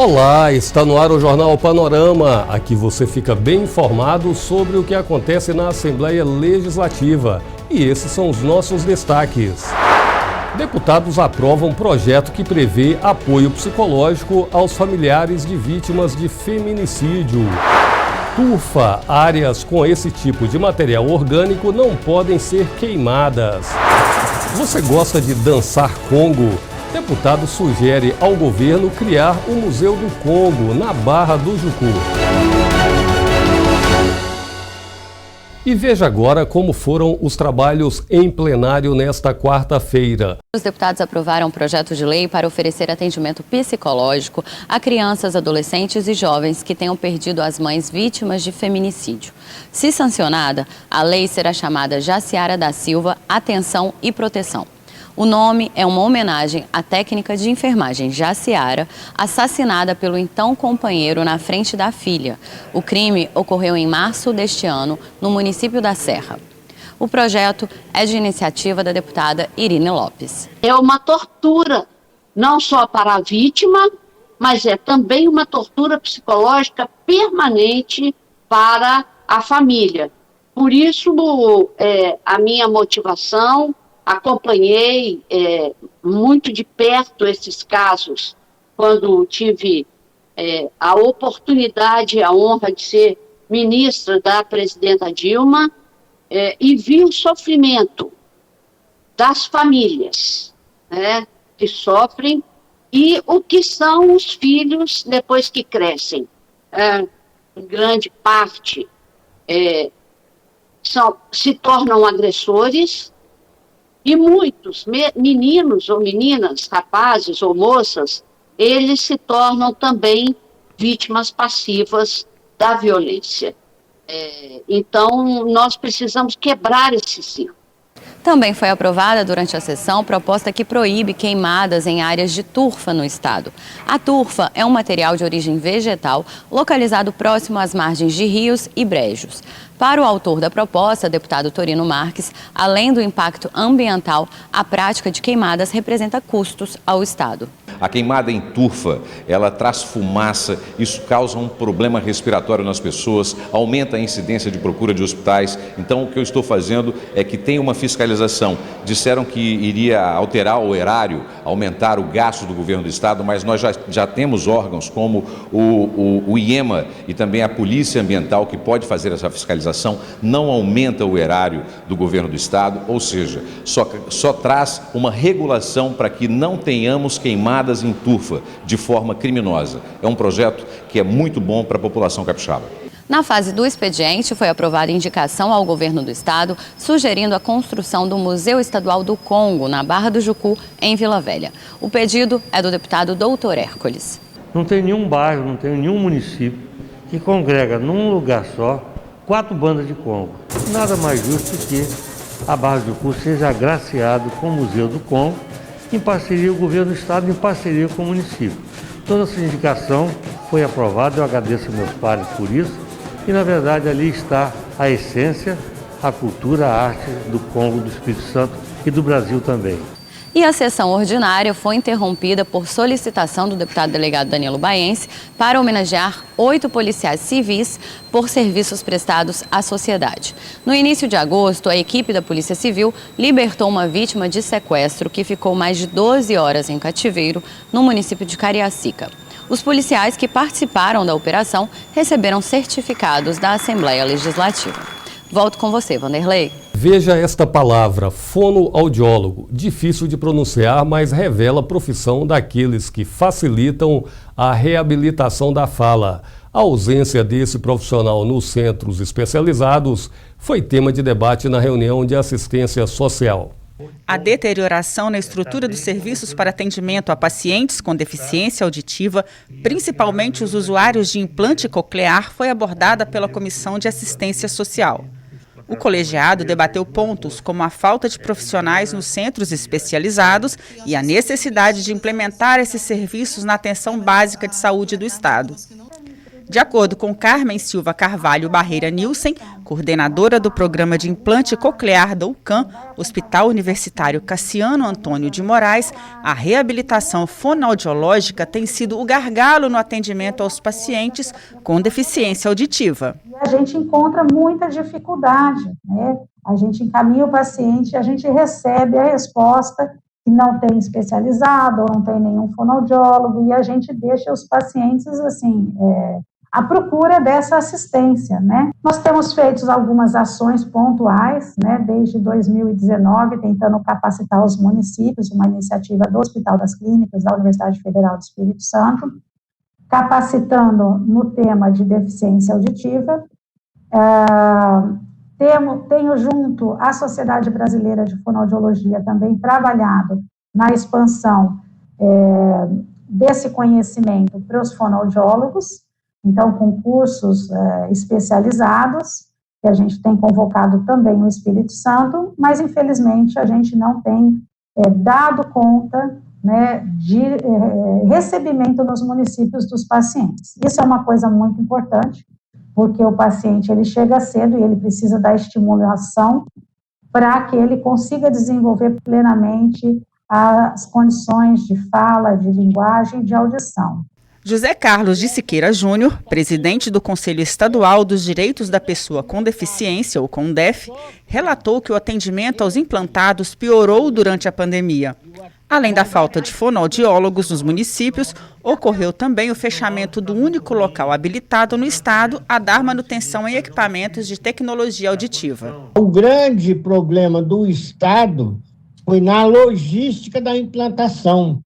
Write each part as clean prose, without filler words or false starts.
Olá, está no ar o Jornal Panorama. Aqui você fica bem informado sobre o que acontece na Assembleia Legislativa. E esses são os nossos destaques. Deputados aprovam projeto que prevê apoio psicológico aos familiares de vítimas de feminicídio. Turfa, áreas com esse tipo de material orgânico não podem ser queimadas. Você gosta de dançar Congo? Deputado sugere ao governo criar o Museu do Congo, na Barra do Jucu. E veja agora como foram os trabalhos em plenário nesta quarta-feira. Os deputados aprovaram um projeto de lei para oferecer atendimento psicológico a crianças, adolescentes e jovens que tenham perdido as mães vítimas de feminicídio. Se sancionada, a lei será chamada Jaciara da Silva Atenção e Proteção. O nome é uma homenagem à técnica de enfermagem Jaciara, assassinada pelo então companheiro na frente da filha. O crime ocorreu em março deste ano, no município da Serra. O projeto é de iniciativa da deputada Irine Lopes. É uma tortura, não só para a vítima, mas é também uma tortura psicológica permanente para a família. Por isso, a minha motivação... Acompanhei muito de perto esses casos quando tive a oportunidade e a honra de ser ministra da presidenta Dilma e vi o sofrimento das famílias, né, que sofrem e o que são os filhos depois que crescem. Em grande parte se tornam agressores. E muitos meninos ou meninas, rapazes ou moças, eles se tornam também vítimas passivas da violência. Então, nós precisamos quebrar esse ciclo. Também foi aprovada durante a sessão proposta que proíbe queimadas em áreas de turfa no estado. A turfa é um material de origem vegetal localizado próximo às margens de rios e brejos. Para o autor da proposta, deputado Torino Marques, além do impacto ambiental, a prática de queimadas representa custos ao estado. A queimada em turfa, ela traz fumaça, isso causa um problema respiratório nas pessoas, aumenta a incidência de procura de hospitais. Então, o que eu estou fazendo é que tem uma fiscalização. Disseram que iria alterar o erário, aumentar o gasto do governo do estado, mas nós já temos órgãos como o IEMA e também a Polícia Ambiental que pode fazer essa fiscalização, não aumenta o erário do governo do estado, ou seja, só traz uma regulação para que não tenhamos queimadas em turfa de forma criminosa. É um projeto que é muito bom para a população capixaba. Na fase do expediente, foi aprovada indicação ao governo do estado, sugerindo a construção do Museu Estadual do Congo, na Barra do Jucu, em Vila Velha. O pedido é do deputado Doutor Hércules. Não tem nenhum bairro, não tem nenhum município que congrega num lugar só 4 bandas de Congo. Nada mais justo que a Barra do Jucu seja agraciado com o Museu do Congo, em parceria o governo do estado, em parceria com o município. Toda essa indicação foi aprovada, eu agradeço a meus pares por isso, e na verdade ali está a essência, a cultura, a arte do Congo, do Espírito Santo e do Brasil também. E a sessão ordinária foi interrompida por solicitação do deputado delegado Danilo Baense para homenagear 8 policiais civis por serviços prestados à sociedade. No início de agosto, a equipe da Polícia Civil libertou uma vítima de sequestro que ficou mais de 12 horas em cativeiro no município de Cariacica. Os policiais que participaram da operação receberam certificados da Assembleia Legislativa. Volto com você, Vanderlei. Veja esta palavra, fonoaudiólogo. Difícil de pronunciar, mas revela a profissão daqueles que facilitam a reabilitação da fala. A ausência desse profissional nos centros especializados foi tema de debate na reunião de assistência social. A deterioração na estrutura dos serviços para atendimento a pacientes com deficiência auditiva, principalmente os usuários de implante coclear, foi abordada pela Comissão de Assistência Social. O colegiado debateu pontos como a falta de profissionais nos centros especializados e a necessidade de implementar esses serviços na atenção básica de saúde do Estado. De acordo com Carmen Silva Carvalho Barreira Nilsen, coordenadora do Programa de Implante Coclear da UCAM, Hospital Universitário Cassiano Antônio de Moraes, a reabilitação fonoaudiológica tem sido o gargalo no atendimento aos pacientes com deficiência auditiva. A gente encontra muita dificuldade, né? A gente encaminha o paciente, a gente recebe a resposta que não tem especializado, ou não tem nenhum fonoaudiólogo, e a gente deixa os pacientes, assim, à procura dessa assistência, né? Nós temos feito algumas ações pontuais, né, desde 2019, tentando capacitar os municípios, uma iniciativa do Hospital das Clínicas, da Universidade Federal do Espírito Santo, capacitando no tema de deficiência auditiva. Tenho junto à Sociedade Brasileira de Fonoaudiologia também trabalhado na expansão desse conhecimento para os fonoaudiólogos, então com cursos especializados, que a gente tem convocado também no Espírito Santo, mas infelizmente a gente não tem dado conta, né, de recebimento nos municípios dos pacientes. Isso é uma coisa muito importante, porque o paciente ele chega cedo e ele precisa da estimulação para que ele consiga desenvolver plenamente as condições de fala, de linguagem e de audição. José Carlos de Siqueira Júnior, presidente do Conselho Estadual dos Direitos da Pessoa com Deficiência, o CONDEF, relatou que o atendimento aos implantados piorou durante a pandemia. Além da falta de fonoaudiólogos nos municípios, ocorreu também o fechamento do único local habilitado no estado a dar manutenção em equipamentos de tecnologia auditiva. O grande problema do estado foi na logística da implantação,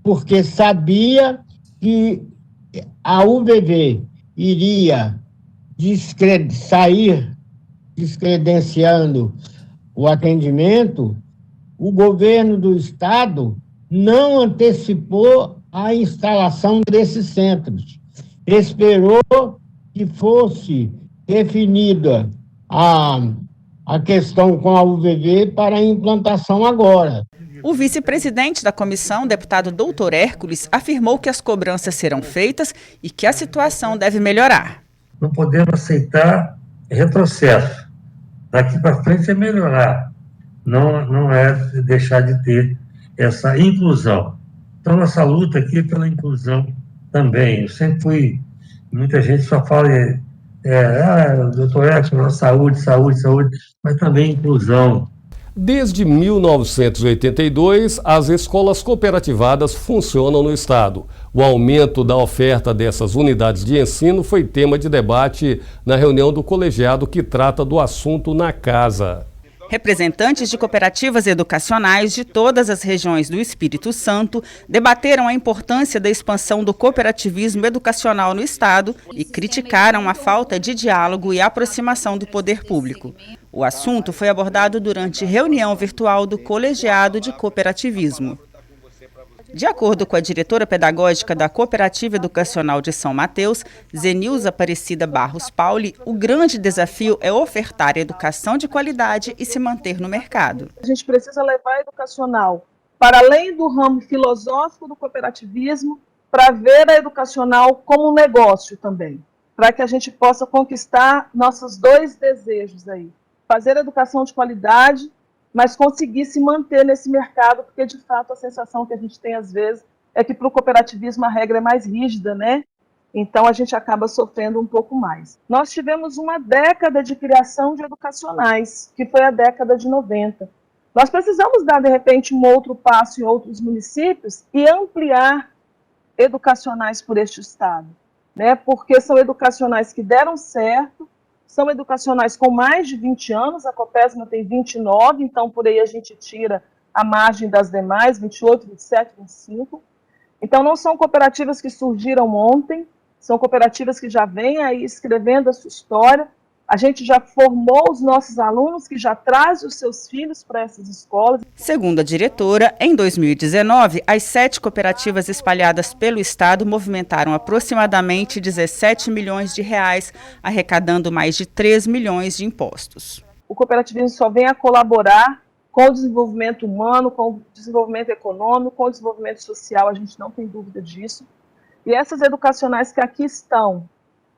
porque sabia que a UVV iria sair descredenciando o atendimento. O governo do estado não antecipou a instalação desses centros. Esperou que fosse definida a questão com a UVV para a implantação agora. O vice-presidente da comissão, deputado Dr. Hércules, afirmou que as cobranças serão feitas e que a situação deve melhorar. Não podemos aceitar retrocesso. Daqui para frente é melhorar. Não é deixar de ter essa inclusão. Então, nossa luta aqui é pela inclusão também. Eu sempre fui... Muita gente só fala... doutor Hércules, saúde, mas também inclusão. Desde 1982, as escolas cooperativadas funcionam no estado. O aumento da oferta dessas unidades de ensino foi tema de debate na reunião do colegiado que trata do assunto na casa. Representantes de cooperativas educacionais de todas as regiões do Espírito Santo debateram a importância da expansão do cooperativismo educacional no estado e criticaram a falta de diálogo e aproximação do poder público. O assunto foi abordado durante reunião virtual do colegiado de cooperativismo. De acordo com a diretora pedagógica da Cooperativa Educacional de São Mateus, Zenilza Aparecida Barros Pauli, o grande desafio é ofertar educação de qualidade e se manter no mercado. A gente precisa levar a educacional para além do ramo filosófico do cooperativismo, para ver a educacional como um negócio também, para que a gente possa conquistar nossos dois desejos aí, fazer educação de qualidade, mas conseguir se manter nesse mercado, porque, de fato, a sensação que a gente tem, às vezes, é que para o cooperativismo a regra é mais rígida, né? Então, a gente acaba sofrendo um pouco mais. Nós tivemos uma década de criação de educacionais, que foi a década de 90. Nós precisamos dar, de repente, um outro passo em outros municípios e ampliar educacionais por este estado, né? Porque são educacionais que deram certo, são educacionais com mais de 20 anos, a Copesma tem 29, então por aí a gente tira a margem das demais, 28, 27, 25. Então não são cooperativas que surgiram ontem, são cooperativas que já vêm aí escrevendo a sua história. A gente já formou os nossos alunos que já trazem os seus filhos para essas escolas. Segundo a diretora, em 2019, as 7 cooperativas espalhadas pelo estado movimentaram aproximadamente 17 milhões de reais, arrecadando mais de 3 milhões de impostos. O cooperativismo só vem a colaborar com o desenvolvimento humano, com o desenvolvimento econômico, com o desenvolvimento social, a gente não tem dúvida disso. E essas educacionais que aqui estão,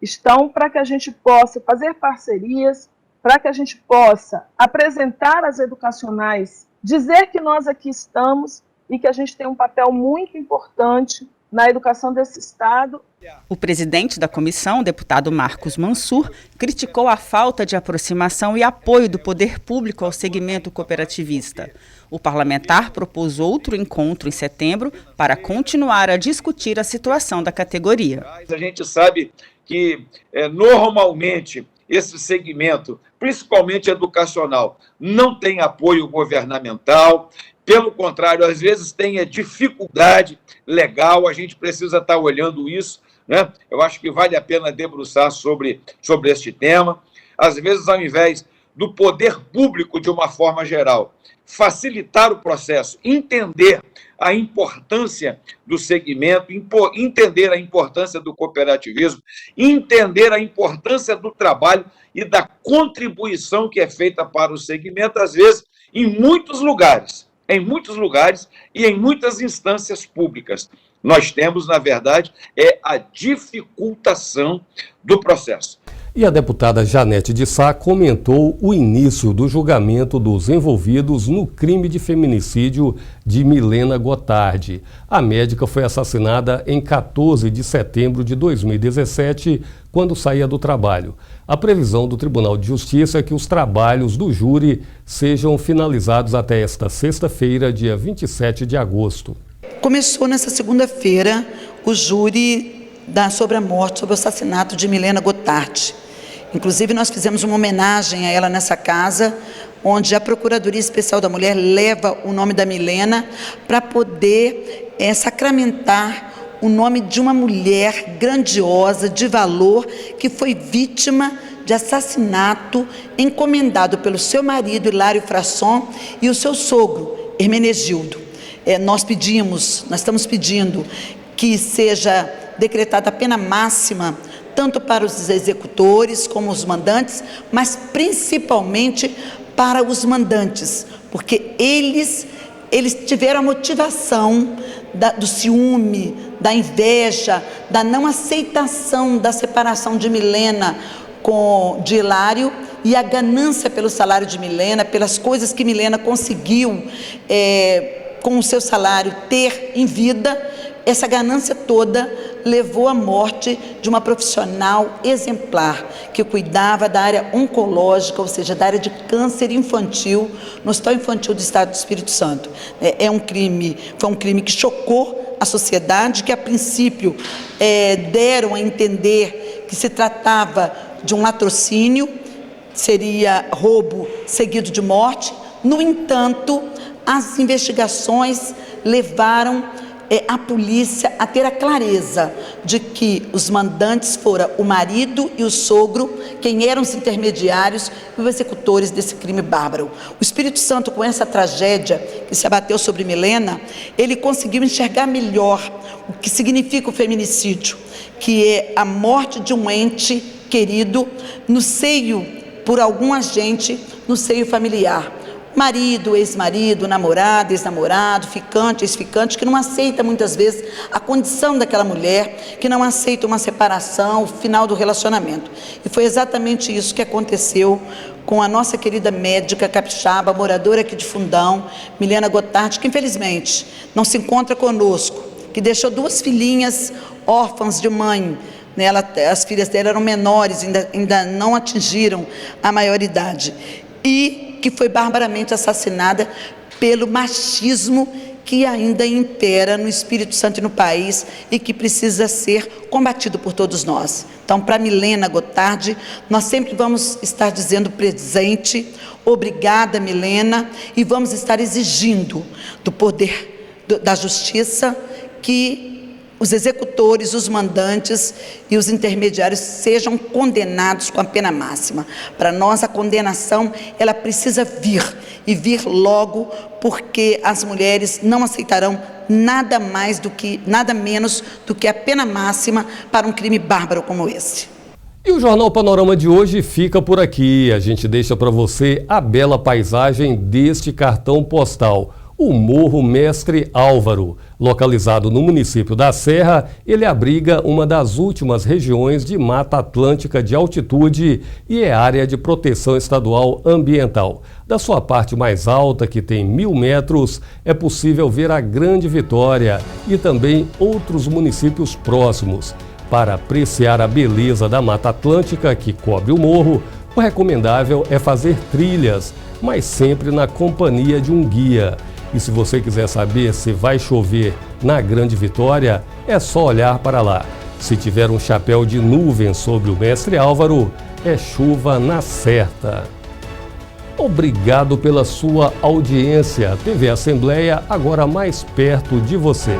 estão para que a gente possa fazer parcerias, para que a gente possa apresentar as educacionais, dizer que nós aqui estamos e que a gente tem um papel muito importante na educação desse Estado. O presidente da comissão, o deputado Marcos Mansur, criticou a falta de aproximação e apoio do poder público ao segmento cooperativista. O parlamentar propôs outro encontro em setembro para continuar a discutir a situação da categoria. A gente sabe que, normalmente, esse segmento, principalmente educacional, não tem apoio governamental. Pelo contrário, às vezes tem dificuldade legal, a gente precisa estar olhando isso, né? Eu acho que vale a pena debruçar sobre este tema. Às vezes, ao invés do poder público, de uma forma geral, facilitar o processo, entender a importância do segmento, entender a importância do cooperativismo, entender a importância do trabalho e da contribuição que é feita para o segmento, às vezes, em muitos lugares e em muitas instâncias públicas. Nós temos, na verdade, a dificultação do processo. E a deputada Janete de Sá comentou o início do julgamento dos envolvidos no crime de feminicídio de Milena Gotardi. A médica foi assassinada em 14 de setembro de 2017, quando saía do trabalho. A previsão do Tribunal de Justiça é que os trabalhos do júri sejam finalizados até esta sexta-feira, dia 27 de agosto. Começou nessa segunda-feira o júri sobre a morte, sobre o assassinato de Milena Gotardi. Inclusive, nós fizemos uma homenagem a ela nessa casa, onde a Procuradoria Especial da Mulher leva o nome da Milena para poder sacramentar o nome de uma mulher grandiosa, de valor, que foi vítima de assassinato encomendado pelo seu marido, Hilário Frasson, e o seu sogro, Hermenegildo. Nós estamos pedindo que seja decretada a pena máxima, tanto para os executores como os mandantes, mas principalmente para os mandantes, porque eles tiveram a motivação do ciúme, da inveja, da não aceitação da separação de Milena de Hilário, e a ganância pelo salário de Milena, pelas coisas que Milena conseguiu com o seu salário ter em vida. Essa ganância toda levou à morte de uma profissional exemplar que cuidava da área oncológica, ou seja, da área de câncer infantil, no Hospital Infantil do Estado do Espírito Santo. Foi um crime que chocou a sociedade, que a princípio deram a entender que se tratava de um latrocínio, seria roubo seguido de morte. No entanto, as investigações levaram a polícia a ter a clareza de que os mandantes foram o marido e o sogro, quem eram os intermediários e os executores desse crime bárbaro. O Espírito Santo, com essa tragédia que se abateu sobre Milena, ele conseguiu enxergar melhor o que significa o feminicídio, que é a morte de um ente querido no seio, por algum agente, no seio familiar. Marido, ex-marido, namorado, ex-namorado, ficante, ex-ficante, que não aceita muitas vezes a condição daquela mulher, que não aceita uma separação, o final do relacionamento. E foi exatamente isso que aconteceu com a nossa querida médica capixaba, moradora aqui de Fundão, Milena Gotardi, que infelizmente não se encontra conosco, que deixou 2 filhinhas órfãs de mãe. As filhas dela eram menores, ainda não atingiram a maioridade. E que foi barbaramente assassinada pelo machismo que ainda impera no Espírito Santo e no país e que precisa ser combatido por todos nós. Então, para Milena Gotardi, nós sempre vamos estar dizendo presente, obrigada, Milena, e vamos estar exigindo do poder da justiça que os executores, os mandantes e os intermediários sejam condenados com a pena máxima. Para nós, a condenação, ela precisa vir, e vir logo, porque as mulheres não aceitarão nada menos do que a pena máxima para um crime bárbaro como esse. E o Jornal Panorama de hoje fica por aqui. A gente deixa para você a bela paisagem deste cartão postal. O Morro Mestre Álvaro, localizado no município da Serra, ele abriga uma das últimas regiões de Mata Atlântica de altitude e é área de proteção estadual ambiental. Da sua parte mais alta, que tem 1.000 metros, é possível ver a Grande Vitória e também outros municípios próximos. Para apreciar a beleza da Mata Atlântica que cobre o morro, o recomendável é fazer trilhas, mas sempre na companhia de um guia. E se você quiser saber se vai chover na Grande Vitória, é só olhar para lá. Se tiver um chapéu de nuvem sobre o Mestre Álvaro, é chuva na certa. Obrigado pela sua audiência. TV Assembleia, agora mais perto de você.